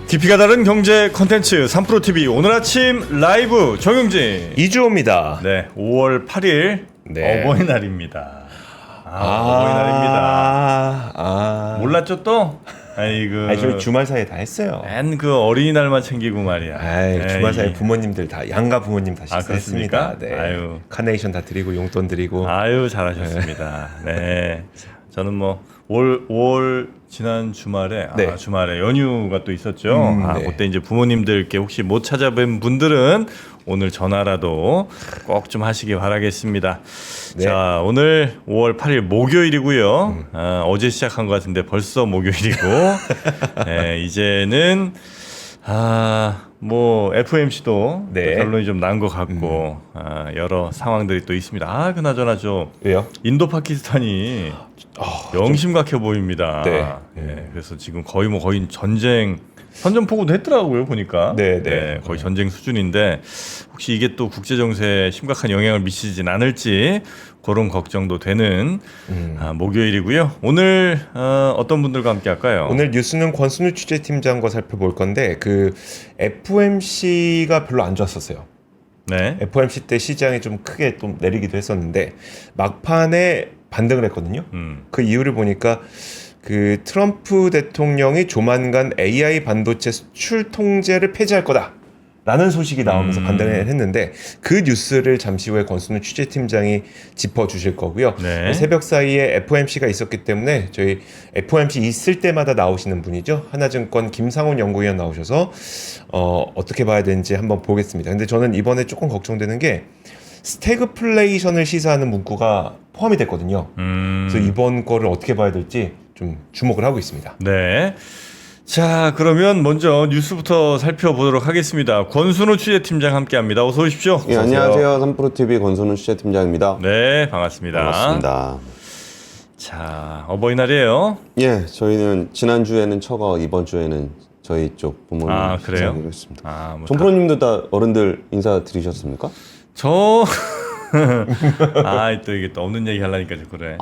깊이가 다른 경제 컨텐츠 3프로TV 오늘 아침 라이브 정용진 이주호입니다. 네, 5월 8일 네. 어버이날입니다. 어버이날입니다. 몰랐죠 또? 아이고. 저희 주말 사이에 다 했어요. 맨 그 어린이날만 챙기고 말이야. 주말 사이에 부모님들 다 양가 부모님 다 식사했습니다. 그렇습니까? 아유. 카네이션 다 드리고 용돈 드리고. 아유 잘하셨습니다. 네. 저는 뭐 5월 지난 주말에 네. 주말에 연휴가 또 있었죠. 네. 그때 이제 부모님들께 혹시 못 찾아뵌 분들은 오늘 전화라도 꼭 좀 하시기 바라겠습니다. 네. 자, 오늘 5월 8일 목요일이고요. 어제 시작한 것 같은데 벌써 목요일이고 네, 이제는 뭐 FOMC도 네. 결론이 좀 난 것 같고 여러 상황들이 또 있습니다. 그나저나 왜요? 인도 파키스탄이 영심각해 보입니다. 네. 그래서 지금 거의 전쟁 선전포고도 했더라고요 보니까. 네. 거의 전쟁 수준인데 혹시 이게 또 국제 정세에 심각한 영향을 미치진 않을지 그런 걱정도 되는 목요일이고요. 오늘 어떤 분들과 함께 할까요? 오늘 뉴스는 권순우 취재팀장과 살펴볼 건데 그 FOMC가 별로 안 좋았었어요. 네. FOMC 때 시장이 좀 크게 좀 내리기도 했었는데 막판에 반등을 했거든요. 그 이유를 보니까 그 트럼프 대통령이 조만간 AI 반도체 수출 통제를 폐지할 거다라는 소식이 나오면서 반등을 했는데 그 뉴스를 잠시 후에 권순우 취재팀장이 짚어주실 거고요. 네. 새벽 사이에 FOMC가 있었기 때문에 저희 FOMC 있을 때마다 나오시는 분이죠. 하나증권 김상훈 연구위원 나오셔서 어떻게 봐야 되는지 한번 보겠습니다. 근데 저는 이번에 조금 걱정되는 게 스태그플레이션을 시사하는 문구가 포함이 됐거든요. 그래서 이번 거를 어떻게 봐야 될지 좀 주목을 하고 있습니다. 네. 자, 그러면 먼저 뉴스부터 살펴보도록 하겠습니다. 권순우 취재팀장 함께합니다. 어서 오십시오. 예, 안녕하세요. 3프로TV 권순우 취재팀장입니다. 네, 반갑습니다. 반갑습니다. 자, 어버이날이에요. 예, 저희는 지난주에는 처가, 이번 주에는 저희 쪽 부모님 그래요? 식사하기로 했습니다. 뭐 정프로님도 다 어른들 인사드리셨습니까? 또 이게 또 없는 얘기 하려니까 좀 그래.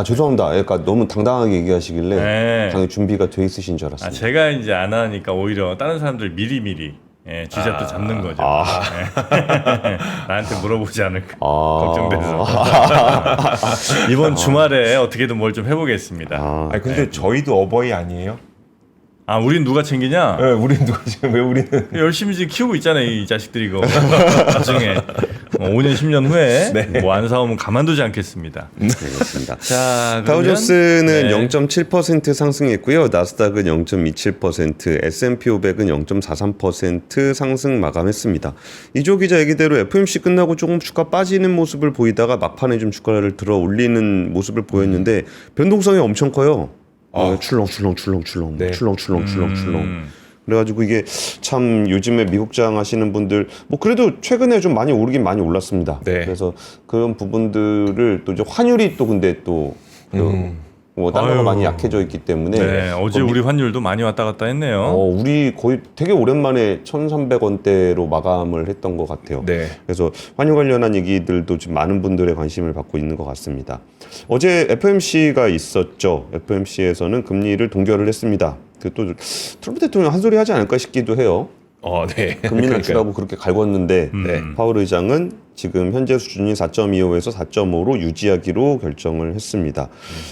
죄송합니다. 그러니까 너무 당당하게 얘기하시길래 네. 당연히 준비가 돼 있으신 줄 알았습니다. 제가 이제 안 하니까 오히려 다른 사람들 미리 쥐잡도 잡는 거죠. 나한테 물어보지 않을까 걱정돼서. 이번 주말에 어떻게든 뭘 좀 해보겠습니다. 근데 저희도 어버이 아니에요? 우린 누가 챙기냐? 네, 우리는 누가 지금 왜 우리는 열심히 지금 키우고 있잖아요, 이 자식들이 이거. 나중에 5년 10년 후에 뭐 안 사오면 가만두지 않겠습니다. 네, 그렇습니다. 자, 다우존스는 0.7% 상승했고요. 나스닥은 0.27%, S&P 500은 0.43% 상승 마감했습니다. 이조 기자 얘기대로 FOMC 끝나고 조금 주가 빠지는 모습을 보이다가 막판에 좀 주가를 들어 올리는 모습을 보였는데 변동성이 엄청 커요. 출렁. 그래가지고 이게 참 요즘에 미국장 하시는 분들 뭐 그래도 최근에 좀 많이 오르긴 많이 올랐습니다. 네. 그래서 그런 부분들을 또 이제 환율이 또 근데 또 달러가 많이 약해져 있기 때문에 어제 우리 환율도 많이 왔다 갔다 했네요. 우리 거의 되게 오랜만에 1,300원대로 마감을 했던 것 같아요. 네. 그래서 환율 관련한 얘기들도 지금 많은 분들의 관심을 받고 있는 것 같습니다. 어제 FOMC가 있었죠. FOMC에서는 금리를 동결을 했습니다. 또 트럼프 대통령 한 소리 하지 않을까 싶기도 해요. 네. 금리는 주라고 그렇게 갈궜는데 파월 의장은 지금 현재 수준이 4.25에서 4.5로 유지하기로 결정을 했습니다.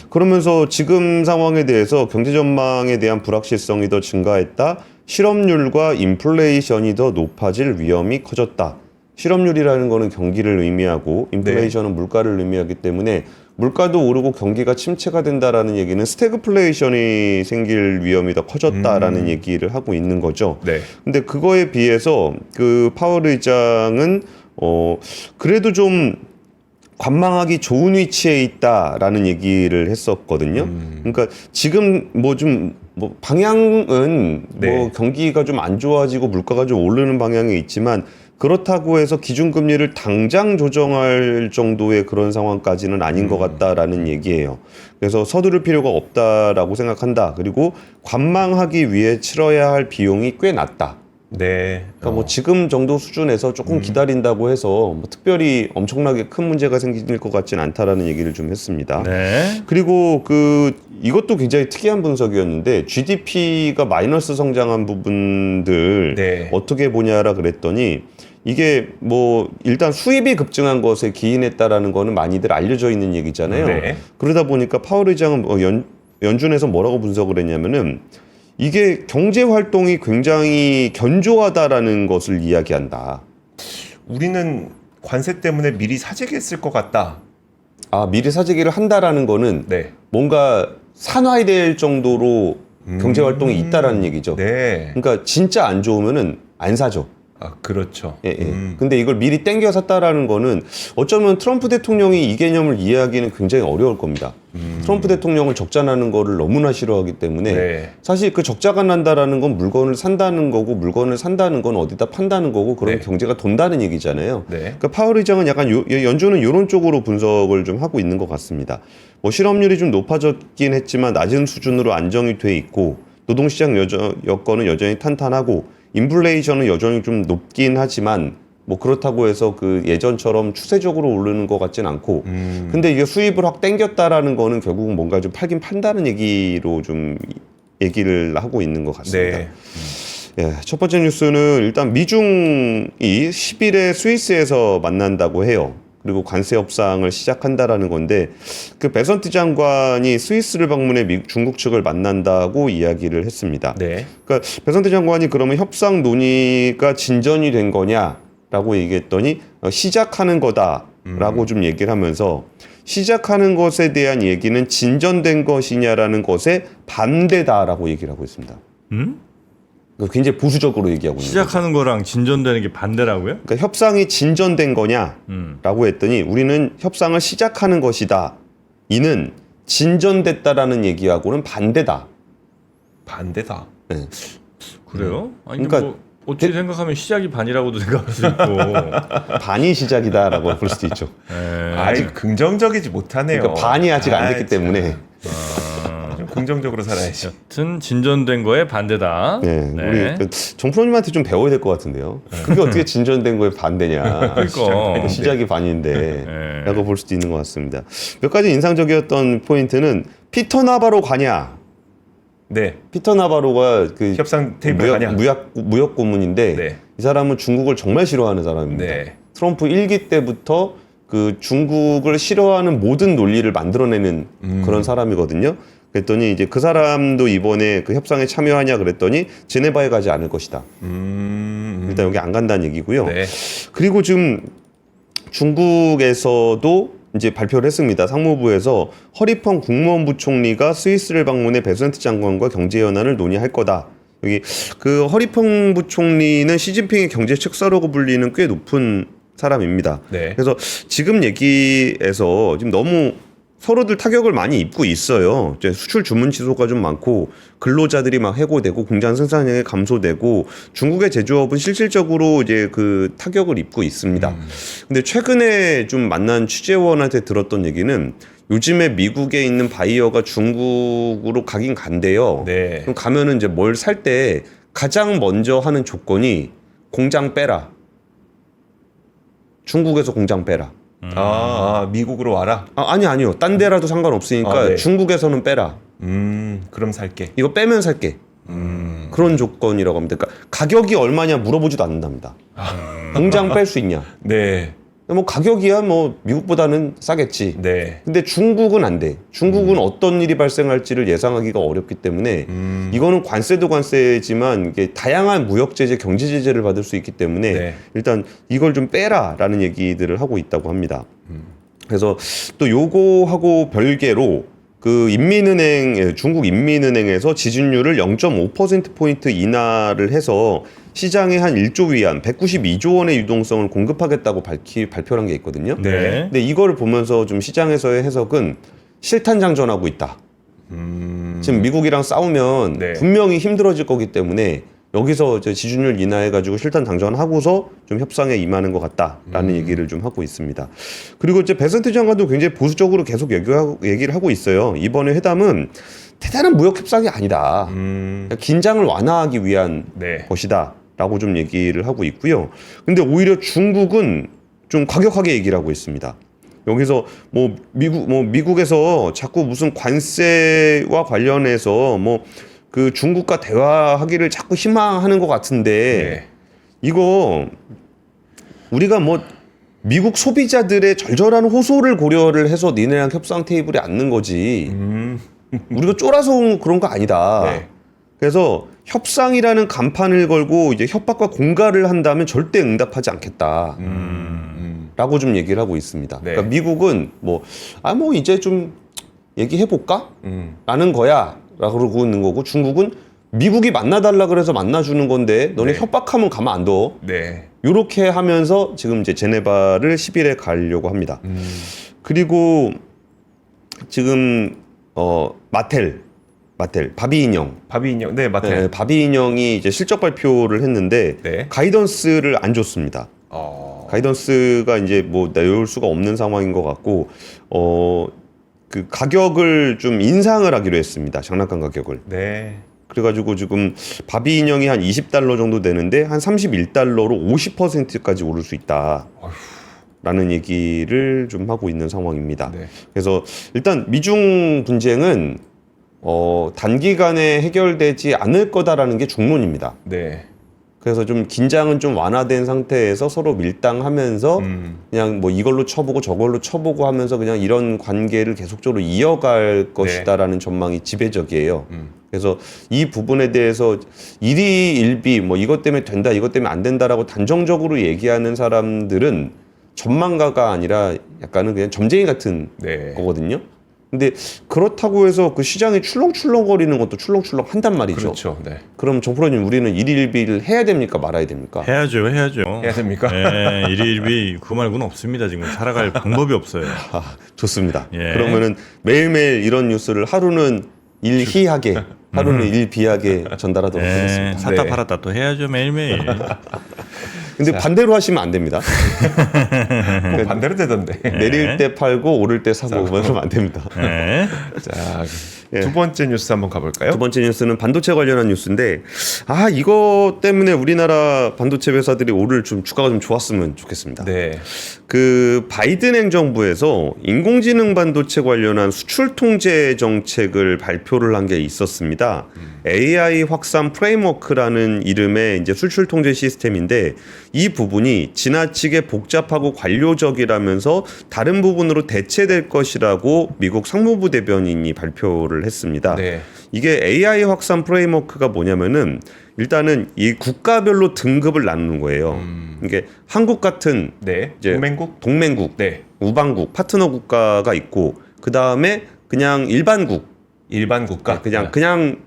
그러면서 지금 상황에 대해서 경제 전망에 대한 불확실성이 더 증가했다. 실업률과 인플레이션이 더 높아질 위험이 커졌다. 실업률이라는 거는 경기를 의미하고 인플레이션은 물가를 의미하기 때문에 물가도 오르고 경기가 침체가 된다라는 얘기는 스태그플레이션이 생길 위험이 더 커졌다라는 얘기를 하고 있는 거죠. 네. 근데 그거에 비해서 그 파월 의장은 그래도 좀 관망하기 좋은 위치에 있다라는 얘기를 했었거든요. 그러니까 지금 방향은 뭐 경기가 좀 안 좋아지고 물가가 좀 오르는 방향에 있지만 그렇다고 해서 기준금리를 당장 조정할 정도의 그런 상황까지는 아닌 것 같다라는 얘기예요. 그래서 서두를 필요가 없다라고 생각한다. 그리고 관망하기 위해 치러야 할 비용이 꽤 낮다. 네. 그러니까 뭐 지금 정도 수준에서 조금 기다린다고 해서 뭐 특별히 엄청나게 큰 문제가 생길 것 같진 않다라는 얘기를 좀 했습니다. 네. 그리고 그 이것도 굉장히 특이한 분석이었는데 GDP가 마이너스 성장한 부분들 네. 어떻게 보냐라 그랬더니 이게 뭐 일단 수입이 급증한 것에 기인했다라는 거는 많이들 알려져 있는 얘기잖아요. 네. 그러다 보니까 파월 의장은 연준에서 뭐라고 분석을 했냐면은 이게 경제 활동이 굉장히 견조하다라는 것을 이야기한다. 우리는 관세 때문에 미리 사재기했을 것 같다. 아, 미리 사재기를 한다라는 거는 네. 뭔가 산화될 정도로 경제 활동이 있다라는 얘기죠. 네. 그러니까 진짜 안 좋으면은 안 사죠. 아, 그렇죠. 예, 예. 근데 이걸 미리 땡겨 샀다라는 거는 어쩌면 트럼프 대통령이 이 개념을 이해하기는 굉장히 어려울 겁니다. 트럼프 대통령은 적자 나는 거를 너무나 싫어하기 때문에 네. 사실 그 적자가 난다라는 건 물건을 산다는 거고 물건을 산다는 건 어디다 판다는 거고 그런 네. 경제가 돈다는 얘기잖아요. 네. 그러니까 파월 의장은 약간 연준은 이런 쪽으로 분석을 좀 하고 있는 것 같습니다. 뭐 실업률이 좀 높아졌긴 했지만 낮은 수준으로 안정이 돼 있고 노동시장 여건은 여전히 탄탄하고 인플레이션은 여전히 좀 높긴 하지만 뭐 그렇다고 해서 그 예전처럼 추세적으로 오르는 것 같진 않고 근데 이게 수입을 확 땡겼다라는 거는 결국은 뭔가 좀 팔긴 판다는 얘기로 좀 얘기를 하고 있는 것 같습니다. 네. 예, 첫 번째 뉴스는 일단 미중이 10일에 스위스에서 만난다고 해요. 그리고 관세 협상을 시작한다라는 건데 그 베선트 장관이 스위스를 방문해 중국 측을 만난다고 이야기를 했습니다. 네. 그러니까 베선트 장관이 그러면 협상 논의가 진전이 된 거냐라고 얘기했더니 시작하는 거다라고 좀 얘기를 하면서 시작하는 것에 대한 얘기는 진전된 것이냐라는 것에 반대다라고 얘기를 하고 있습니다. 그러니까 굉장히 보수적으로 얘기하고 있는 시작하는 거랑 진전되는 게 반대라고요? 그러니까 협상이 진전된 거냐라고 했더니 우리는 협상을 시작하는 것이다. 이는 진전됐다라는 얘기하고는 반대다. 반대다. 네. 그래요? 아니 그러니까 뭐 어떻게 생각하면 시작이 반이라고도 생각할 수 있고. 반이 시작이다라고 볼 수도 있죠. 예. 아직 긍정적이지 못하네요. 그러니까 반이 아직 안 됐기 참. 때문에 좀 긍정적으로 살아야지. 여튼 진전된 거에 반대다. 네, 우리 그 정프로님한테 좀 배워야 될 것 같은데요. 그게 어떻게 진전된 거에 반대냐. 그러니까. 시작이 반인데 네. 라고 볼 수도 있는 것 같습니다. 몇 가지 인상적이었던 포인트는 피터 나바로 가냐. 네. 피터 나바로가 그 협상 테이블 가냐. 무역 고문인데 네. 이 사람은 중국을 정말 싫어하는 사람입니다. 네. 트럼프 1기 때부터 그 중국을 싫어하는 모든 논리를 만들어내는 그런 사람이거든요. 그랬더니 이제 그 사람도 이번에 그 협상에 참여하냐 그랬더니 제네바에 가지 않을 것이다. 일단 여기 안 간다는 얘기고요. 네. 그리고 지금 중국에서도 이제 발표를 했습니다. 상무부에서 허리펑 국무원부총리가 스위스를 방문해 베선트 장관과 경제 현안을 논의할 거다. 여기 그 허리펑 부총리는 시진핑의 경제 책사라고 불리는 꽤 높은 사람입니다. 네. 그래서 지금 얘기에서 지금 너무 서로들 타격을 많이 입고 있어요. 이제 수출 주문 취소가 좀 많고 근로자들이 막 해고되고 공장 생산량이 감소되고 중국의 제조업은 실질적으로 이제 그 타격을 입고 있습니다. 근데 최근에 좀 만난 취재원한테 들었던 얘기는 요즘에 미국에 있는 바이어가 중국으로 가긴 간대요. 네. 그럼 가면은 이제 뭘 살 때 가장 먼저 하는 조건이 공장 빼라. 중국에서 공장 빼라. 미국으로 와라. 아니요. 딴 데라도 상관없으니까 네. 중국에서는 빼라. 그럼 살게. 이거 빼면 살게. 그런 조건이라고 합니다. 그러니까 가격이 얼마냐 물어보지도 않는답니다. 공장 뺄 수 있냐. 네. 뭐 가격이야 뭐 미국보다는 싸겠지. 네. 근데 중국은 안 돼. 중국은 어떤 일이 발생할지를 예상하기가 어렵기 때문에 이거는 관세도 관세지만 이게 다양한 무역 제재, 경제 제재를 받을 수 있기 때문에 네. 일단 이걸 좀 빼라라는 얘기들을 하고 있다고 합니다. 그래서 또 요거하고 별개로 그 중국 인민은행에서 지준율을 0.5% 포인트 인하를 해서 시장에 한 1조 위안, 192조 원의 유동성을 공급하겠다고 발표한 게 있거든요. 네. 근데 이거를 보면서 좀 시장에서의 해석은 실탄장전하고 있다. 지금 미국이랑 싸우면 네. 분명히 힘들어질 거기 때문에 여기서 이제 지준율 인하해가지고 실탄장전하고서 좀 협상에 임하는 것 같다라는 얘기를 좀 하고 있습니다. 그리고 이제 베선트 장관도 굉장히 보수적으로 계속 얘기를 하고 있어요. 이번에 회담은 대단한 무역 협상이 아니다. 긴장을 완화하기 위한 네. 것이다라고 좀 얘기를 하고 있고요. 근데 오히려 중국은 좀 과격하게 얘기를 하고 있습니다. 여기서 미국에서 자꾸 무슨 관세와 관련해서 그 중국과 대화하기를 자꾸 희망하는 것 같은데 이거 우리가 미국 소비자들의 절절한 호소를 고려를 해서 니네랑 협상 테이블에 앉는 거지. 우리가 쫄아서 온 그런 거 아니다. 네. 그래서 협상이라는 간판을 걸고 이제 협박과 공갈을 한다면 절대 응답하지 않겠다. 라고 좀 얘기를 하고 있습니다. 네. 그러니까 미국은 이제 좀 얘기해 볼까? 라는 거야. 라고 그러고 있는 거고 중국은 미국이 만나달라 그래서 만나주는 건데 너네 네. 협박하면 가만 안 둬. 네. 요렇게 하면서 지금 이제 제네바를 10일에 가려고 합니다. 그리고 지금 마텔 바비 인형. 바비 인형. 네, 맞아요. 네, 바비 인형이 이제 실적 발표를 했는데 네. 가이던스를 안 줬습니다. 가이던스가 이제 내올 수가 없는 상황인 것 같고 그 가격을 좀 인상을 하기로 했습니다. 장난감 가격을. 네. 그래가지고 지금 바비 인형이 한 $20 정도 되는데 한 $31로 50%까지 오를 수 있다. 라는 얘기를 좀 하고 있는 상황입니다. 네. 그래서 일단 미중 분쟁은 단기간에 해결되지 않을 거다라는 게 중론입니다. 네. 그래서 좀 긴장은 좀 완화된 상태에서 서로 밀당하면서 그냥 이걸로 쳐보고 저걸로 쳐보고 하면서 그냥 이런 관계를 계속적으로 이어갈 것이다라는 전망이 지배적이에요. 그래서 이 부분에 대해서 일희일비 이것 때문에 된다, 이것 때문에 안 된다라고 단정적으로 얘기하는 사람들은 전망가가 아니라 약간은 그냥 점쟁이 같은 네. 거거든요. 근데 그렇다고 해서 그 시장이 출렁출렁거리는 것도 출렁출렁 한단 말이죠. 그렇죠. 네. 그럼 정프로님 우리는 일일비를 해야 됩니까 말아야 됩니까? 해야죠. 해야 됩니까? 예, 일일비 그거 말고는 없습니다. 지금 살아갈 방법이 없어요. 좋습니다. 예. 그러면은 매일매일 이런 뉴스를 하루는 일희하게 하루는 일비하게 전달하도록 예, 하겠습니다. 샀다 네. 팔았다 또 해야죠 매일매일. 근데 반대로 하시면 안 됩니다. 꼭 반대로 되던데. 내릴 때 팔고 오를 때 사고 그러면 안 됩니다. 네. 자, 예. 두 번째 뉴스 한번 가볼까요? 두 번째 뉴스는 반도체 관련한 뉴스인데 이거 때문에 우리나라 반도체 회사들이 오늘 좀 주가가 좀 좋았으면 좋겠습니다. 네. 그 바이든 행정부에서 인공지능 반도체 관련한 수출 통제 정책을 발표를 한 게 있었습니다. AI 확산 프레임워크라는 이름의 이제 수출 통제 시스템인데 이 부분이 지나치게 복잡하고 관료적이라면서 다른 부분으로 대체될 것이라고 미국 상무부 대변인이 발표를 했습니다. 네. 이게 AI 확산 프레임워크가 뭐냐면은 일단은 이 국가별로 등급을 나누는 거예요. 이게 한국 같은 네. 이제 동맹국, 네. 우방국, 파트너 국가가 있고 그 다음에 그냥 일반국, 일반 국가. 그냥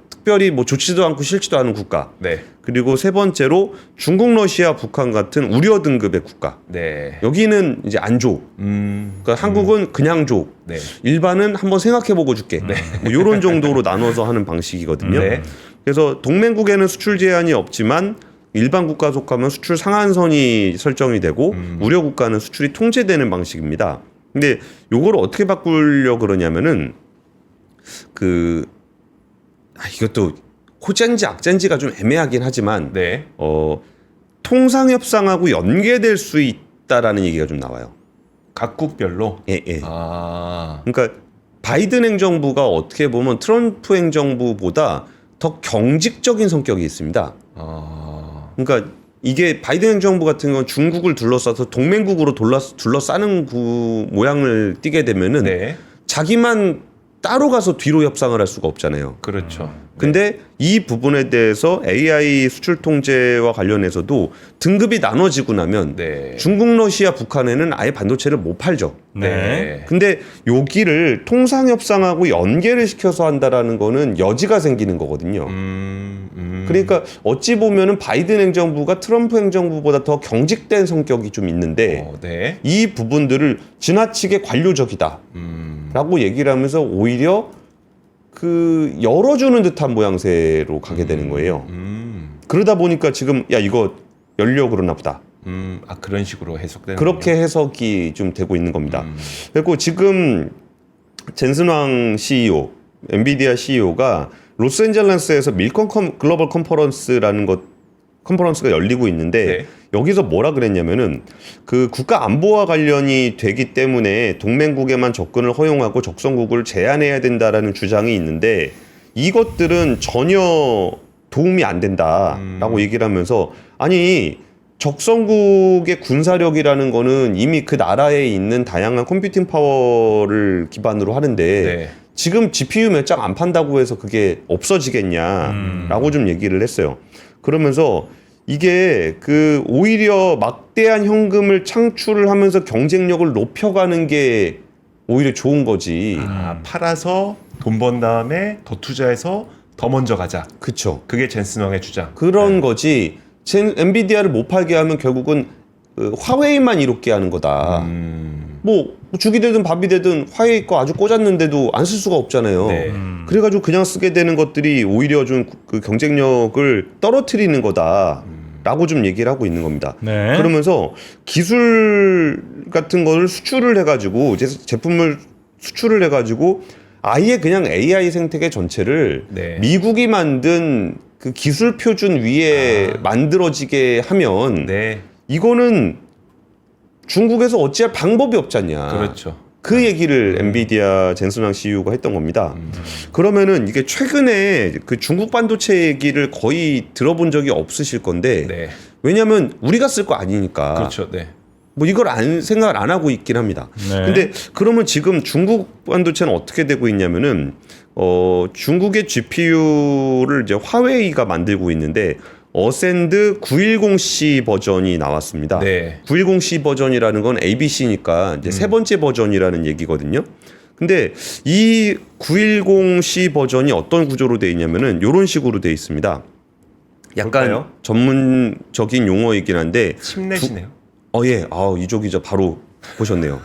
특별히 좋지도 않고 싫지도 않은 국가. 네. 그리고 세 번째로 중국, 러시아, 북한 같은 우려 등급의 국가. 네. 여기는 이제 안 줘. 그러니까 한국은 그냥 줘. 네. 일반은 한번 생각해보고 줄게. 이런 정도로 나눠서 하는 방식이거든요. 네. 그래서 동맹국에는 수출 제한이 없지만 일반 국가 속하면 수출 상한선이 설정이 되고 우려 국가는 수출이 통제되는 방식입니다. 근데 요거를 어떻게 바꾸려고 그러냐면은 이것도 호재인지 악재인지가 좀 애매하긴 하지만 네. 통상 협상하고 연계될 수 있다라는 얘기가 좀 나와요. 각국별로. 예. 그러니까 바이든 행정부가 어떻게 보면 트럼프 행정부보다 더 경직적인 성격이 있습니다. 그러니까 이게 바이든 행정부 같은 건 중국을 둘러싸서 동맹국으로 둘러싸는 모양을 띠게 되면은 네. 자기만 따로 가서 뒤로 협상을 할 수가 없잖아요. 그렇죠. 근데 이 부분에 대해서 AI 수출 통제와 관련해서도 등급이 나눠지고 나면 네. 중국, 러시아, 북한에는 아예 반도체를 못 팔죠. 네. 근데 여기를 통상 협상하고 연계를 시켜서 한다라는 거는 여지가 생기는 거거든요. 그러니까 어찌 보면은 바이든 행정부가 트럼프 행정부보다 더 경직된 성격이 좀 있는데 네. 이 부분들을 지나치게 관료적이다라고 얘기를 하면서 오히려 열어주는 듯한 모양새로 가게 되는 거예요. 그러다 보니까 지금 이거 열려 그러나 보다. 그런 식으로 해석되는. 그렇게 해석이 좀 되고 있는 겁니다. 그리고 지금 젠슨 CEO, 엔비디아 CEO가 로스앤젤레스에서 밀컨 글로벌 컨퍼런스라는 컨퍼런스가 열리고 있는데 네. 여기서 뭐라 그랬냐면은 그 국가 안보와 관련이 되기 때문에 동맹국에만 접근을 허용하고 적성국을 제한해야 된다라는 주장이 있는데 이것들은 전혀 도움이 안 된다라고 얘기를 하면서 아니 적성국의 군사력이라는 거는 이미 그 나라에 있는 다양한 컴퓨팅 파워를 기반으로 하는데 네. 지금 GPU 몇 장 안 판다고 해서 그게 없어지겠냐라고 좀 얘기를 했어요. 그러면서 이게 그 오히려 막대한 현금을 창출을 하면서 경쟁력을 높여가는 게 오히려 좋은 거지. 팔아서 돈 번 다음에 더 투자해서 더 먼저 가자. 그쵸. 그게 젠슨 왕의 주장. 그런 거지. 엔비디아를 못 팔게 하면 결국은 그 화웨이만 이롭게 하는 거다. 뭐 죽이 되든 밥이 되든 화웨이 거 아주 꽂았는데도 안 쓸 수가 없잖아요. 네. 그래가지고 그냥 쓰게 되는 것들이 오히려 좀 그 경쟁력을 떨어뜨리는 거다라고 좀 얘기를 하고 있는 겁니다. 네. 그러면서 기술 같은 거를 수출을 해가지고 제품을 수출을 해가지고 아예 그냥 AI 생태계 전체를 네. 미국이 만든 그 기술 표준 위에 만들어지게 하면 네. 이거는 중국에서 어찌할 방법이 없지 않냐. 그렇죠. 그 얘기를 엔비디아 젠슨왕 CEO가 했던 겁니다. 그러면은 이게 최근에 그 중국 반도체 얘기를 거의 들어본 적이 없으실 건데 네. 왜냐하면 우리가 쓸 거 아니니까. 그렇죠. 네. 뭐 이걸 생각을 안 하고 있긴 합니다. 네. 근데 그러면 지금 중국 반도체는 어떻게 되고 있냐면은 중국의 GPU를 이제 화웨이가 만들고 있는데 어센드 910C 버전이 나왔습니다. 네. 910C 버전이라는 건 ABC니까 이제 세 번째 버전이라는 얘기거든요. 근데 이 910C 버전이 어떤 구조로 되어 있냐면은 이런 식으로 되어 있습니다. 약간 볼까요? 전문적인 용어이긴 한데 칩넷이네요. 예. 이조 기자 바로 보셨네요.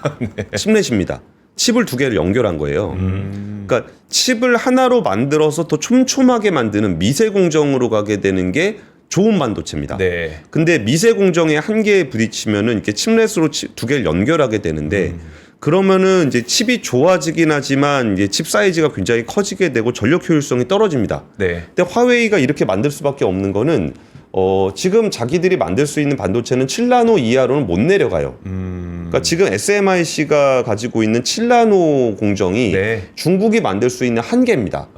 칩넷입니다. 칩을 두 개를 연결한 거예요. 그러니까 칩을 하나로 만들어서 더 촘촘하게 만드는 미세 공정으로 가게 되는 게 좋은 반도체입니다. 네. 근데 미세 공정의 한계에 부딪히면은 이렇게 칩넷으로 두 개를 연결하게 되는데 그러면은 이제 칩이 좋아지긴 하지만 이제 칩 사이즈가 굉장히 커지게 되고 전력 효율성이 떨어집니다. 네. 근데 화웨이가 이렇게 만들 수밖에 없는 거는 지금 자기들이 만들 수 있는 반도체는 7나노 이하로는 못 내려가요. 그러니까 지금 SMIC가 가지고 있는 7나노 공정이 네. 중국이 만들 수 있는 한계입니다.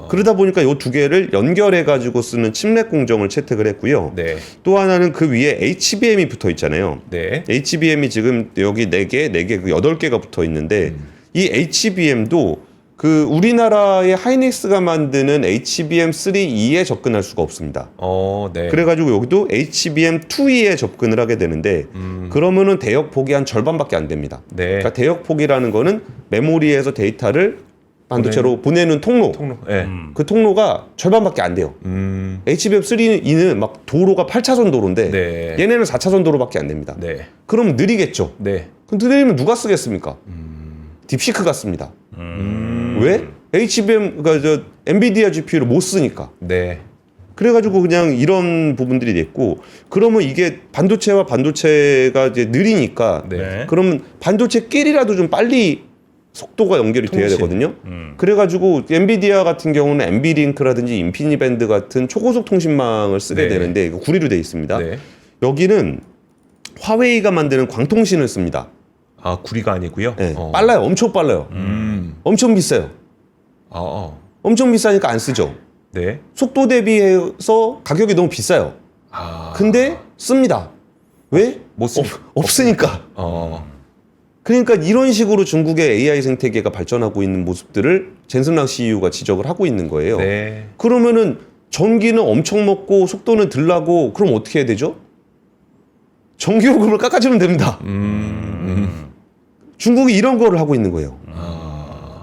그러다 보니까 이 두 개를 연결해 가지고 쓰는 칩넷 공정을 채택을 했고요. 네. 또 하나는 그 위에 HBM이 붙어 있잖아요. 네. HBM이 지금 여기 4개, 8개가 붙어 있는데 이 HBM도 그 우리나라의 하이닉스가 만드는 HBM3E에 접근할 수가 없습니다. 네. 그래가지고 여기도 HBM2E에 접근을 하게 되는데 그러면은 대역 폭이 한 절반밖에 안 됩니다. 네. 그러니까 대역 폭이라는 거는 메모리에서 데이터를 반도체로 보내는 통로. 네. 그 통로가 절반밖에 안 돼요. HBM3E는 막 도로가 8차선 도로인데 네. 얘네는 4차선 도로밖에 안 됩니다. 네. 그럼 느리겠죠. 네. 그럼 느리면 누가 쓰겠습니까? 딥시크가 씁니다. 왜? 그러니까 엔비디아 GPU를 못 쓰니까. 네. 그래가지고 그냥 이런 부분들이 됐고 그러면 이게 반도체와 반도체가 이제 느리니까 네. 그러면 반도체끼리라도 좀 빨리 속도가 연결이 돼야 통신. 되거든요. 그래가지고 엔비디아 같은 경우는 엔비링크라든지 인피니밴드 같은 초고속 통신망을 쓰게 네. 되는데 이거 구리로 돼 있습니다. 네. 여기는 화웨이가 만드는 광통신을 씁니다. 구리가 아니고요. 네. 빨라요. 엄청 빨라요. 엄청 비싸요. 엄청 비싸니까 안 쓰죠. 네. 속도 대비해서 가격이 너무 비싸요. 근데 씁니다. 왜? 못 쓰. 없으니까. 그러니까 이런 식으로 중국의 AI 생태계가 발전하고 있는 모습들을 젠슨랑 CEO가 지적을 하고 있는 거예요. 네. 그러면은 전기는 엄청 먹고 속도는 덜 나고 그럼 어떻게 해야 되죠? 전기요금을 깎아주면 됩니다. 중국이 이런 거를 하고 있는 거예요.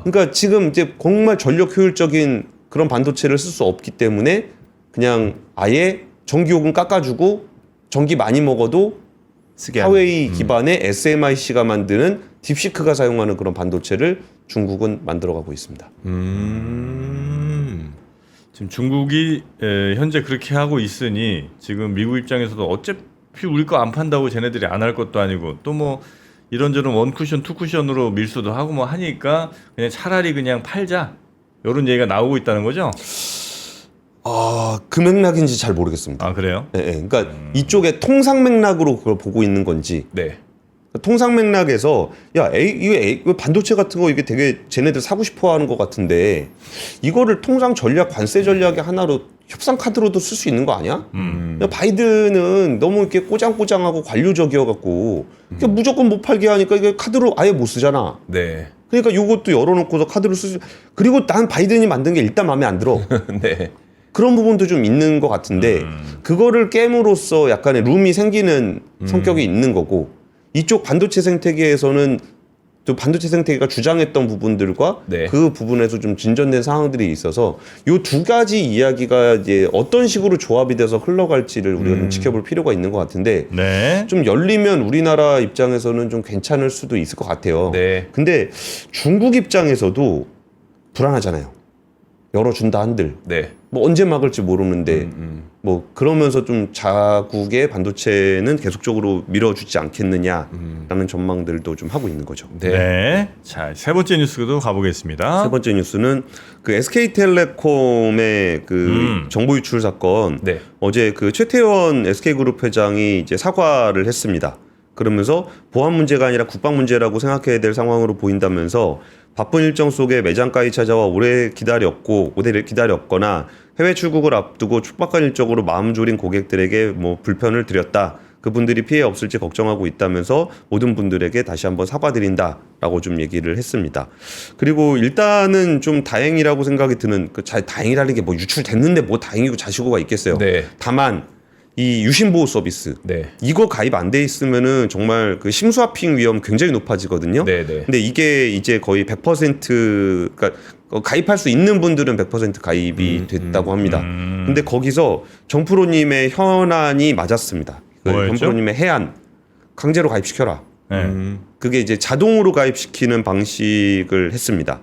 그러니까 지금 이제 정말 전력 효율적인 그런 반도체를 쓸 수 없기 때문에 그냥 아예 전기요금 깎아주고 전기 많이 먹어도 쓰게 화웨이 기반의 SMIC가 만드는 딥시크가 사용하는 그런 반도체를 중국은 만들어가고 있습니다. 지금 중국이 현재 그렇게 하고 있으니 지금 미국 입장에서도 어차피 우리 거 안 판다고 쟤네들이 안 할 것도 아니고 또 뭐 이런저런 원쿠션 투쿠션으로 밀수도 하고 뭐 하니까 그냥 차라리 그냥 팔자 이런 얘기가 나오고 있다는 거죠. 그 맥락인지 잘 모르겠습니다. 아 그래요? 예, 예. 그러니까 이쪽에 통상 맥락으로 그걸 보고 있는 건지 네. 통상 맥락에서 이거 반도체 같은 거 이게 되게 쟤네들 사고 싶어 하는 것 같은데 이거를 통상 전략 관세 전략의 하나로 협상 카드로도 쓸 수 있는 거 아니야? 바이든은 너무 이렇게 꼬장꼬장하고 관료적이어 갖고 무조건 못 팔게 하니까 이게 카드로 아예 못 쓰잖아. 네. 그러니까 요것도 열어놓고서 카드로 쓰지. 그리고 난 바이든이 만든 게 일단 마음에 안 들어. 네. 그런 부분도 좀 있는 것 같은데 그거를 깨므로써 약간의 룸이 생기는 성격이 있는 거고 이쪽 반도체 생태계에서는 또 반도체 생태계가 주장했던 부분들과 네. 그 부분에서 좀 진전된 상황들이 있어서 요 두 가지 이야기가 이제 어떤 식으로 조합이 돼서 흘러갈지를 우리가 좀 지켜볼 필요가 있는 것 같은데 네. 좀 열리면 우리나라 입장에서는 좀 괜찮을 수도 있을 것 같아요. 네. 근데 중국 입장에서도 불안하잖아요. 열어준다 한들 네. 뭐 언제 막을지 모르는데 뭐 그러면서 좀 자국의 반도체는 계속적으로 밀어주지 않겠느냐라는 전망들도 좀 하고 있는 거죠. 네. 네. 자, 세 번째 뉴스도 가보겠습니다. 세 번째 뉴스는 그 SK텔레콤의 그 정보 유출 사건. 네. 어제 그 최태원 SK그룹 회장이 이제 사과를 했습니다. 그러면서 보안 문제가 아니라 국방 문제라고 생각해야 될 상황으로 보인다면서 바쁜 일정 속에 매장까지 찾아와 오래 기다렸거나 해외 출국을 앞두고 촉박한 일정으로 마음 졸인 고객들에게 뭐 불편을 드렸다. 그분들이 피해 없을지 걱정하고 있다면서 모든 분들에게 다시 한번 사과드린다라고 좀 얘기를 했습니다. 그리고 일단은 좀 다행이라고 생각이 드는 다행이라는 게 뭐 유출됐는데 뭐 다행이고 자시고가 있겠어요. 네. 다만 이 유심보호 서비스 네. 이거 가입 안 돼 있으면은 정말 그 심스와핑 위험 굉장히 높아지거든요. 네, 네. 근데 이게 이제 거의 100% 그러니까 가입할 수 있는 분들은 100% 가입이 됐다고 합니다. 근데 거기서 정프로님의 현안이 맞았습니다. 뭐였죠? 정프로님의 해안 강제로 가입시켜라. 네. 그게 이제 자동으로 가입시키는 방식을 했습니다.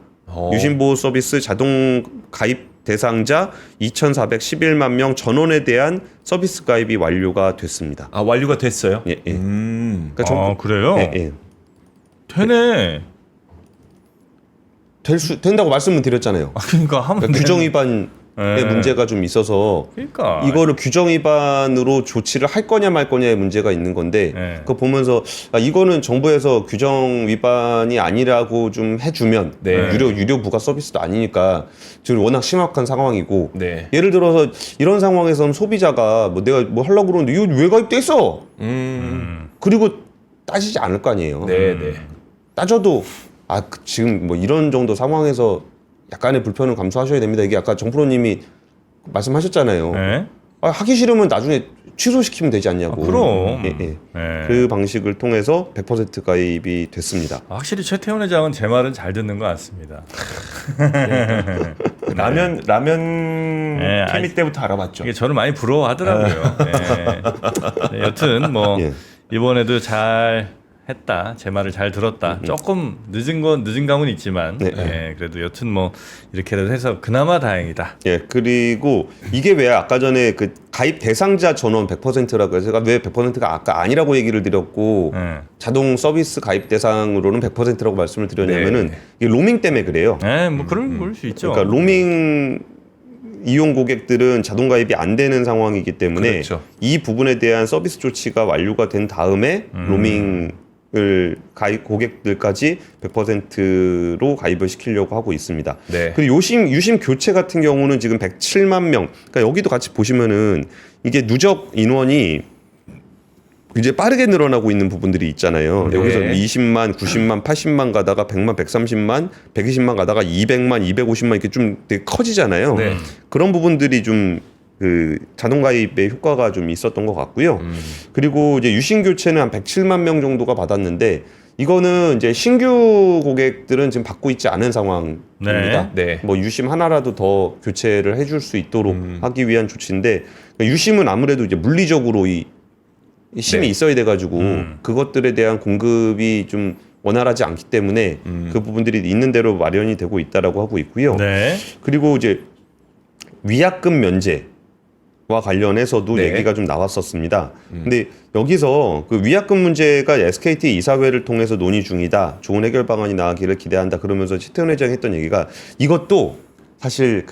유심보호 서비스 자동 가입 대상자 2,411만 명 전원에 대한 서비스 가입이 완료가 됐습니다. 아, 완료가 됐어요? 예, 예. 그러니까 아, 그래요? 예, 예. 되네. 된다고 말씀을 드렸잖아요. 아, 그러니까 하면 그러니까 규정 위반의 네. 문제가 좀 있어서 그러니까 이거를 규정 위반으로 조치를 할 거냐 말 거냐의 문제가 있는 건데 네. 그거 보면서 이거는 정부에서 규정 위반이 아니라고 좀 해주면 네. 유료 부가 서비스도 아니니까 지금 워낙 심각한 상황이고 네. 예를 들어서 이런 상황에서는 소비자가 뭐 내가 뭐 하려고 그러는데 이거 왜 가입돼 있어? 그리고 따지지 않을 거 아니에요. 네, 네. 따져도 지금 뭐 이런 정도 상황에서 약간의 불편을 감수하셔야 됩니다. 이게 아까 정프로님이 말씀하셨잖아요. 네. 하기 싫으면 나중에 취소시키면 되지 않냐고. 그럼. 예, 예. 네. 그 방식을 통해서 100% 가입이 됐습니다. 확실히 최태원 회장은 제 말은 잘 듣는 것 같습니다. 라면 네, 케미 아니, 때부터 알아봤죠. 이게 저를 많이 부러워하더라고요. 네. 네, 여튼 뭐 예. 이번에도 잘 했다. 제 말을 잘 들었다. 조금 늦은 감은 있지만 네. 예, 그래도 여튼 뭐 이렇게라도 해서 그나마 다행이다. 예, 그리고 이게 왜 아까 전에 그 가입 대상자 전원 100%라고 해서 제가 왜 100%가 아까 아니라고 얘기를 드렸고 예. 자동 서비스 가입 대상으로는 100%라고 말씀을 드렸냐면은 네. 이게 로밍 때문에 그래요. 예, 뭐 그럴 수 있죠. 그러니까 로밍 이용 고객들은 자동 가입이 안 되는 상황이기 때문에 그렇죠. 이 부분에 대한 서비스 조치가 완료가 된 다음에 로밍을 고객들까지 100%로 가입을 시키려고 하고 있습니다. 네. 그리고 유심 교체 같은 경우는 지금 107만 명. 그러니까 여기도 같이 보시면은 이게 누적 인원이 이제 빠르게 늘어나고 있는 부분들이 있잖아요. 네. 여기서 20만, 90만, 80만 가다가 100만, 130만, 120만 가다가 200만, 250만 이렇게 좀 되게 커지잖아요. 네. 그런 부분들이 좀 그 자동 가입의 효과가 좀 있었던 것 같고요. 그리고 이제 유심 교체는 한 107만 명 정도가 받았는데 이거는 이제 신규 고객들은 지금 받고 있지 않은 상황입니다. 네. 뭐 유심 하나라도 더 교체를 해줄 수 있도록 하기 위한 조치인데 유심은 아무래도 이제 물리적으로 이 심이 네. 있어야 돼가지고 그것들에 대한 공급이 좀 원활하지 않기 때문에 그 부분들이 있는 대로 마련이 되고 있다라고 하고 있고요. 네. 그리고 이제 위약금 면제와 관련해서도 네. 얘기가 좀 나왔었습니다. 근데 여기서 그 위약금 문제가 SKT 이사회를 통해서 논의 중이다. 좋은 해결 방안이 나오기를 기대한다. 그러면서 최태원 회장이 했던 얘기가 이것도 사실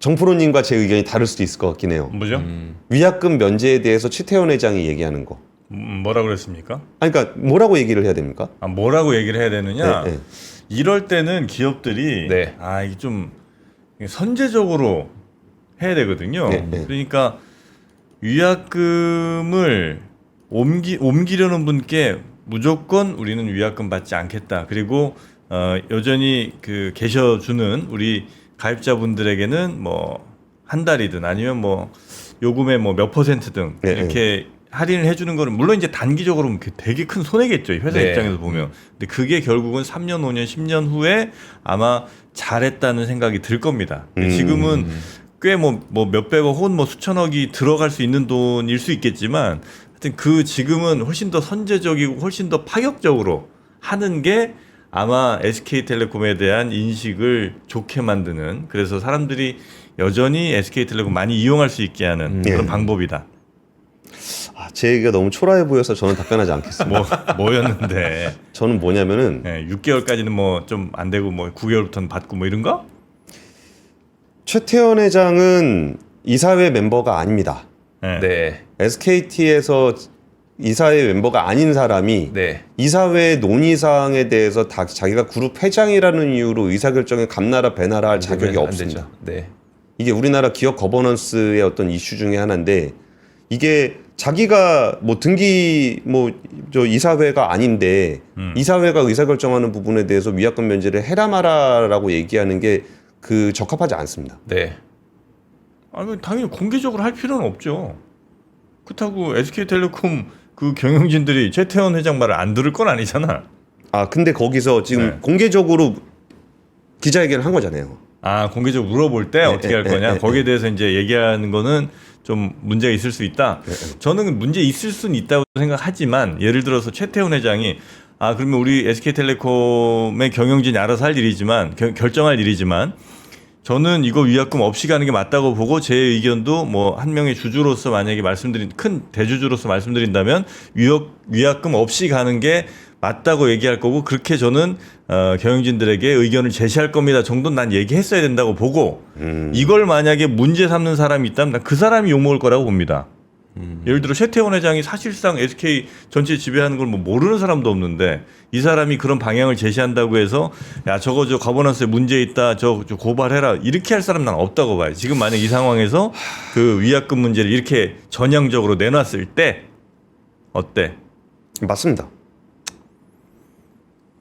정프로님과 제 의견이 다를 수도 있을 것 같긴 해요. 뭐죠? 위약금 면제에 대해서 최태원 회장이 얘기하는 거. 뭐라 그랬습니까? 아니, 그러니까 뭐라고 얘기를 해야 됩니까? 아, 뭐라고 얘기를 해야 되느냐? 네, 네. 이럴 때는 기업들이 네. 이게 좀 선제적으로 해야 되거든요. 네, 네. 그러니까 위약금을 옮기려는 분께 무조건 우리는 위약금 받지 않겠다. 그리고 여전히 그 계셔주는 우리 가입자분들에게는 뭐 한 달이든 아니면 뭐 요금의 뭐 몇 %든 네, 이렇게 할인을 해주는 거는 물론 이제 단기적으로 보면 되게 큰 손해겠죠. 이 회사 네. 입장에서 보면. 근데 그게 결국은 3년, 5년, 10년 후에 아마 잘했다는 생각이 들 겁니다. 근데 지금은 꽤 뭐 몇백억 혹은 뭐 수천억이 들어갈 수 있는 돈일 수 있겠지만 하여튼 그 지금은 훨씬 더 선제적이고 훨씬 더 파격적으로 하는 게 아마 SK텔레콤에 대한 인식을 좋게 만드는, 그래서 사람들이 여전히 SK텔레콤 많이 이용할 수 있게 하는 그런 방법이다. 제 얘기가 너무 초라해 보여서 저는 답변하지 않겠습니다. 뭐였는데? 저는 뭐냐면은 6개월까지는 뭐 좀 안 되고 뭐 9개월부터는 받고 뭐 이런 거? 최태원 회장은 이사회 멤버가 아닙니다. 네. 네. SKT에서 이사회 멤버가 아닌 사람이 네. 이사회 논의사항에 대해서 다 자기가 그룹 회장이라는 이유로 의사결정에 감나라 배나라 할 자격이 안 없습니다. 되죠. 네. 이게 우리나라 기업 거버넌스의 어떤 이슈 중에 하나인데, 이게 자기가 뭐 등기 뭐 저 이사회가 아닌데 이사회가 의사결정하는 부분에 대해서 위약금 면제를 해라 마라라고 얘기하는 게 그 적합하지 않습니다. 네. 아니 당연히 공개적으로 할 필요는 없죠. 그렇다고 SK텔레콤 그 경영진들이 최태원 회장 말을 안 들을 건 아니잖아. 근데 거기서 지금 네. 공개적으로 기자회견을 한 거잖아요. 공개적으로 물어볼 때 어떻게 할 거냐. 거기에 대해서 이제 얘기하는 거는 좀 문제가 있을 수 있다. 저는 문제 있을 수는 있다고 생각하지만, 예를 들어서 최태원 회장이 그러면 우리 SK텔레콤의 경영진이 알아서 할 일이지만, 결정할 일이지만, 저는 이거 위약금 없이 가는 게 맞다고 보고, 제 의견도 뭐 한 명의 주주로서 만약에 큰 대주주로서 말씀드린다면 위약금 없이 가는 게 맞다고 얘기할 거고, 그렇게 저는 경영진들에게 의견을 제시할 겁니다 정도는 난 얘기했어야 된다고 보고, 이걸 만약에 문제 삼는 사람이 있다면 난 그 사람이 욕먹을 거라고 봅니다. 예를 들어 최태원 회장이 사실상 SK 전체 지배하는 걸 뭐 모르는 사람도 없는데, 이 사람이 그런 방향을 제시한다고 해서 야 저거 저 거버넌스에 문제 있다, 저 고발해라, 이렇게 할 사람 난 없다고 봐요. 지금 만약 이 상황에서 그 위약금 문제를 이렇게 전향적으로 내놨을 때 어때? 맞습니다.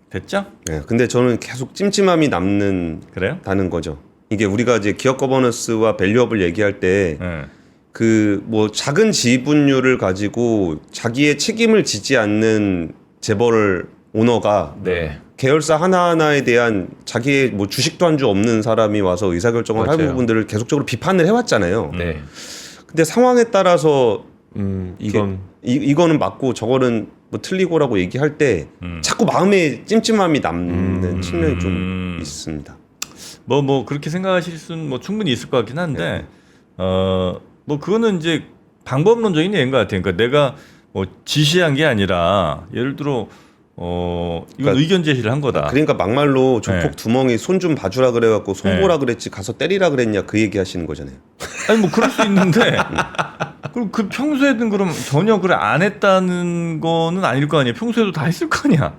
됐죠? 네, 근데 저는 계속 찜찜함이 그래요? 남는다는 거죠. 이게 우리가 이제 기업 거버넌스와 밸류업을 얘기할 때 네. 그 뭐 작은 지분율을 가지고 자기의 책임을 지지 않는 재벌 오너가 네. 계열사 하나하나에 대한 자기의 뭐 주식도 한 주 없는 사람이 와서 의사결정을 할 맞아요. 부분들을 계속적으로 비판을 해왔잖아요. 네. 근데 상황에 따라서 이건 이거는 맞고 저거는 뭐 틀리고라고 얘기할 때 자꾸 마음에 찜찜함이 남는 측면이 좀 있습니다. 뭐 그렇게 생각하실 수는 뭐 충분히 있을 것 같긴 한데, 뭐 그거는 이제 방법론적인 얘기인 것 같아요. 그러니까 내가 뭐 지시한 게 아니라, 예를 들어 이건 그러니까 의견 제시를 한 거다. 그러니까 막말로 조폭 네. 두멍이 손 좀 봐주라 그래갖고 손 네. 보라 그랬지 가서 때리라 그랬냐, 그 얘기 하시는 거잖아요. 아니 뭐 그럴 수 있는데 그럼 그 평소에는 그럼 전혀 그래 안 했다는 거는 아닐 거 아니에요. 평소에도 다 했을 거 아니야.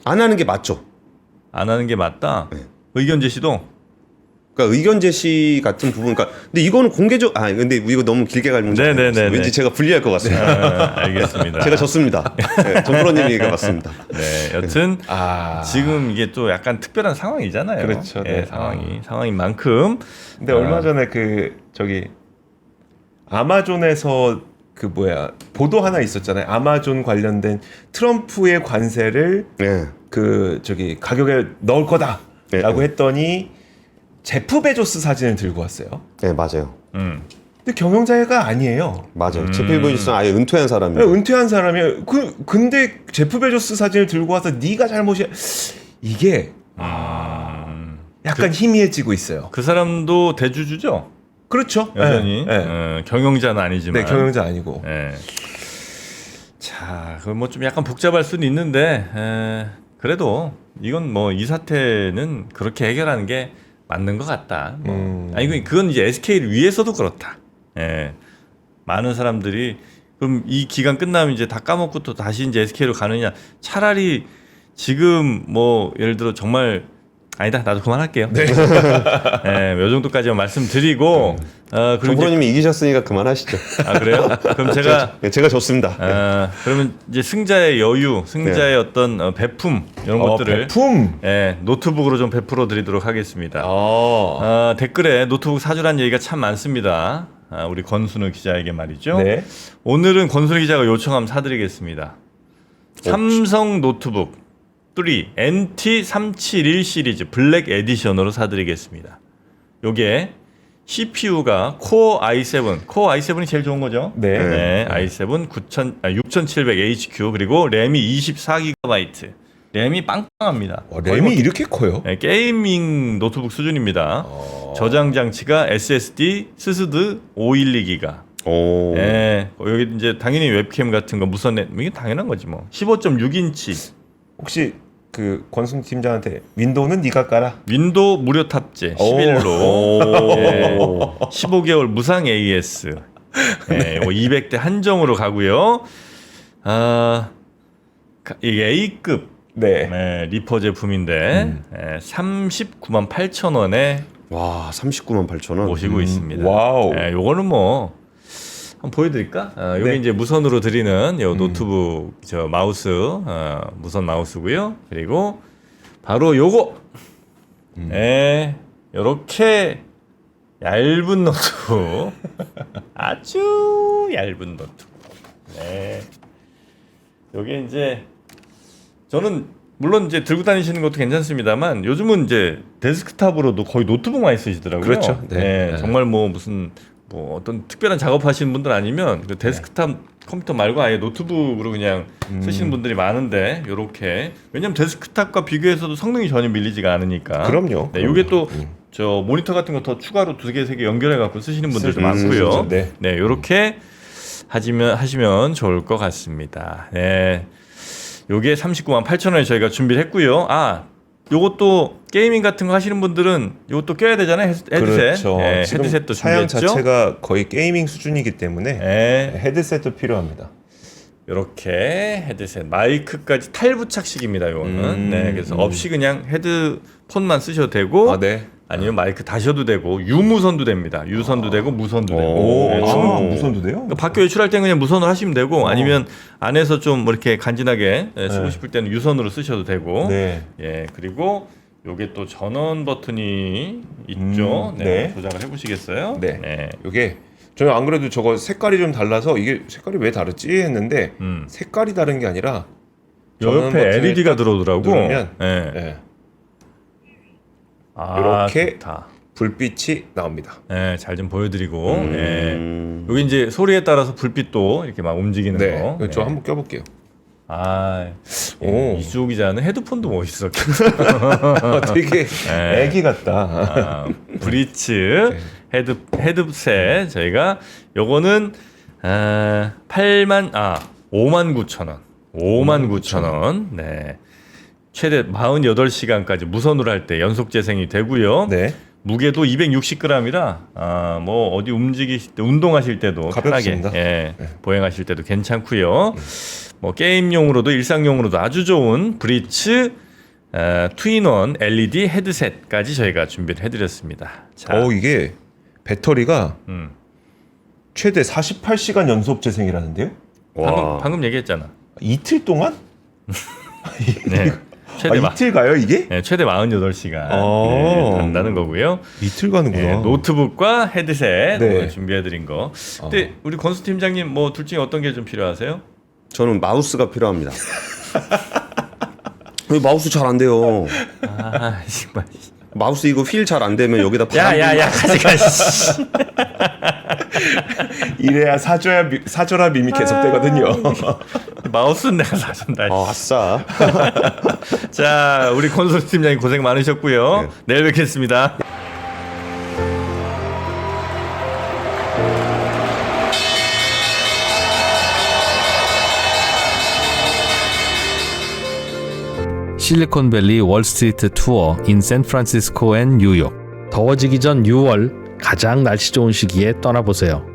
안 하는 게 맞죠. 안 하는 게 맞다. 네. 의견 제시도. 그러니까 의견 제시 같은 부분, 그러니까 근데 이거는 공개적. 근데 이거 너무 길게 갈 문제. 네네네. 왠지 제가 불리할 것 같습니다. 알겠습니다. 제가 졌습니다. 네, 정프로님 얘기가 맞습니다. 네, 여튼 지금 이게 또 약간 특별한 상황이잖아요. 그렇죠. 예, 네. 상황인 만큼. 근데 얼마 전에 아마존에서 보도 하나 있었잖아요. 아마존 관련된 트럼프의 관세를 네. 가격에 넣을 거다라고 네. 했더니 제프 베조스 사진을 들고 왔어요. 네, 맞아요. 근데 경영자가 아니에요. 맞아요. 제프 베조스는 아예 은퇴한 사람이에요. 은퇴한 사람이에요. 근데 제프 베조스 사진을 들고 와서 네가 잘못이야. 이게 약간 희미해지고 있어요. 그 사람도 대주주죠. 그렇죠. 여전히 네. 경영자는 아니지만. 네, 경영자 아니고. 네. 자, 그 뭐 좀 약간 복잡할 수는 있는데, 그래도 이건 뭐 이 사태는 그렇게 해결하는 게 맞는 것 같다. 아니 그건 이제 SK를 위해서도 그렇다. 예. 많은 사람들이 그럼 이 기간 끝나면 이제 다 까먹고 또 다시 이제 SK로 가느냐? 차라리 지금 뭐 예를 들어 정말 아니다 나도 그만할게요. 네. 요 정도까지만 말씀드리고 그리고 정프로님이 이기셨으니까 그만하시죠. 아 그래요? 그럼 제가 졌습니다. 그러면 이제 승자의 여유, 승자의 어떤 배품 이런 것들을 배품. 노트북으로 좀 베풀어 드리도록 하겠습니다. 댓글에 노트북 사주란 얘기가 참 많습니다. 우리 권순우 기자에게 말이죠. 네. 오늘은 권순우 기자가 요청하면 사드리겠습니다. 삼성 노트북 3 NT371 시리즈 블랙 에디션으로 사드리겠습니다. 요게 CPU가 코어 i7이 제일 좋은 거죠. 네. i7 6700HQ 그리고 램이 24GB. 램이 빵빵합니다. 램이 이렇게 커요? 네, 게이밍 노트북 수준입니다. 저장 장치가 SSD 스스드 512기가. 오. 여기 이제 당연히 웹캠 같은 거 무선 넷 이게 당연한 거지 뭐. 15.6인치. 혹시 그 권순 팀장한테 윈도우는 네가 깔아? 윈도우 무료 탑재 11로 15개월 무상 AS. 네, 200대 한정으로 가고요. 이게 A급 리퍼 제품인데 39만 8천 원에 와, 39만 8천 원 모시고 있습니다. 와우. 요거는 뭐 한번 보여드릴까? 여기 네. 이제 무선으로 드리는 요 노트북 저 마우스 무선 마우스고요. 그리고 바로 요거 요렇게 얇은 노트북 아주 얇은 노트북. 요게 이제 저는 물론 이제 들고 다니시는 것도 괜찮습니다만 요즘은 이제 데스크탑으로도 거의 노트북 많이 쓰시더라고요. 그렇죠. 네. 정말 뭐 무슨 뭐 어떤 특별한 작업하시는 분들 아니면 그 데스크탑 컴퓨터 말고 아예 노트북으로 그냥 쓰시는 분들이 많은데 요렇게 왜냐면 데스크탑과 비교해서도 성능이 전혀 밀리지가 않으니까. 그럼요. 네, 요게 또 저 모니터 같은 거 더 추가로 2개, 3개 연결해 갖고 쓰시는 분들도 많고요. 네. 네, 요렇게 하시면 좋을 것 같습니다. 네. 요게 39만 8천 원에 저희가 준비를 했고요. 요것도 게이밍 같은 거 하시는 분들은 요것도 껴야 되잖아요. 헤드셋. 그렇죠. 네, 지금 헤드셋도 사양 준비했죠. 자체가 거의 게이밍 수준이기 때문에 네. 헤드셋도 필요합니다. 이렇게 헤드셋, 마이크까지 탈부착식입니다. 요거는. 네, 그래서 없이 그냥 헤드폰만 쓰셔도 되고, 네. 아니면 마이크 다셔도 되고, 유무선도 됩니다. 유선도 되고 무선도 되고. 오, 무선도 돼요? 그러니까 밖에 외출할 때는 그냥 무선으로 하시면 되고, 아니면 안에서 좀 뭐 이렇게 간지나게 쓰고 싶을 때는 유선으로 쓰셔도 되고. 네. 예, 그리고 요게 또 전원 버튼이 있죠. 네. 조작을 해보시겠어요? 네. 요게 저는 안 그래도 저거 색깔이 좀 달라서 이게 색깔이 왜 다르지 했는데 색깔이 다른 게 아니라 요 옆에 LED가 들어오더라고. 누르면 이렇게 좋다. 불빛이 나옵니다. 잘 좀 보여드리고. 여기 이제 소리에 따라서 불빛도 이렇게 막 움직이는 거. 저 한번 껴볼게요. 이수호 기자는 헤드폰도 멋있어. 되게 애기 같다. 브리츠 헤드셋 저희가 요거는 59,000원. 네. 최대 48시간까지 무선으로 할 때 연속 재생이 되고요. 네. 무게도 260g이라 뭐 어디 움직이실 때 운동하실 때도 가볍습니다. 편하게 보행하실 때도 괜찮고요. 뭐 게임용으로도 일상용으로도 아주 좋은 브리츠 투인원 LED 헤드셋까지 저희가 준비를 해드렸습니다. 자, 이게 배터리가 최대 48시간 연속 재생이라는데요? 방금 얘기했잖아. 이틀 동안? 네. 최대 이틀 가요 이게? 네, 최대 48시간 간다는 거고요. 이틀 가는구나. 네, 노트북과 헤드셋 준비해드린 거. 근데 우리 권수 팀장님 뭐 둘 중에 어떤 게 좀 필요하세요? 저는 마우스가 필요합니다. 마우스 잘 안 돼요. 정말. 마우스 이거 휠 잘 안 되면 여기다 야야야 가지. 이래야 사줘라 밈이 계속되거든요. 마우스는 내가 사준다. 아싸. 자, 우리 권솔 팀장님 고생 많으셨고요. 내일 뵙겠습니다. 실리콘밸리 월스트리트 투어 in San Francisco and New York. 더워지기 전 6월 가장 날씨 좋은 시기에 떠나보세요.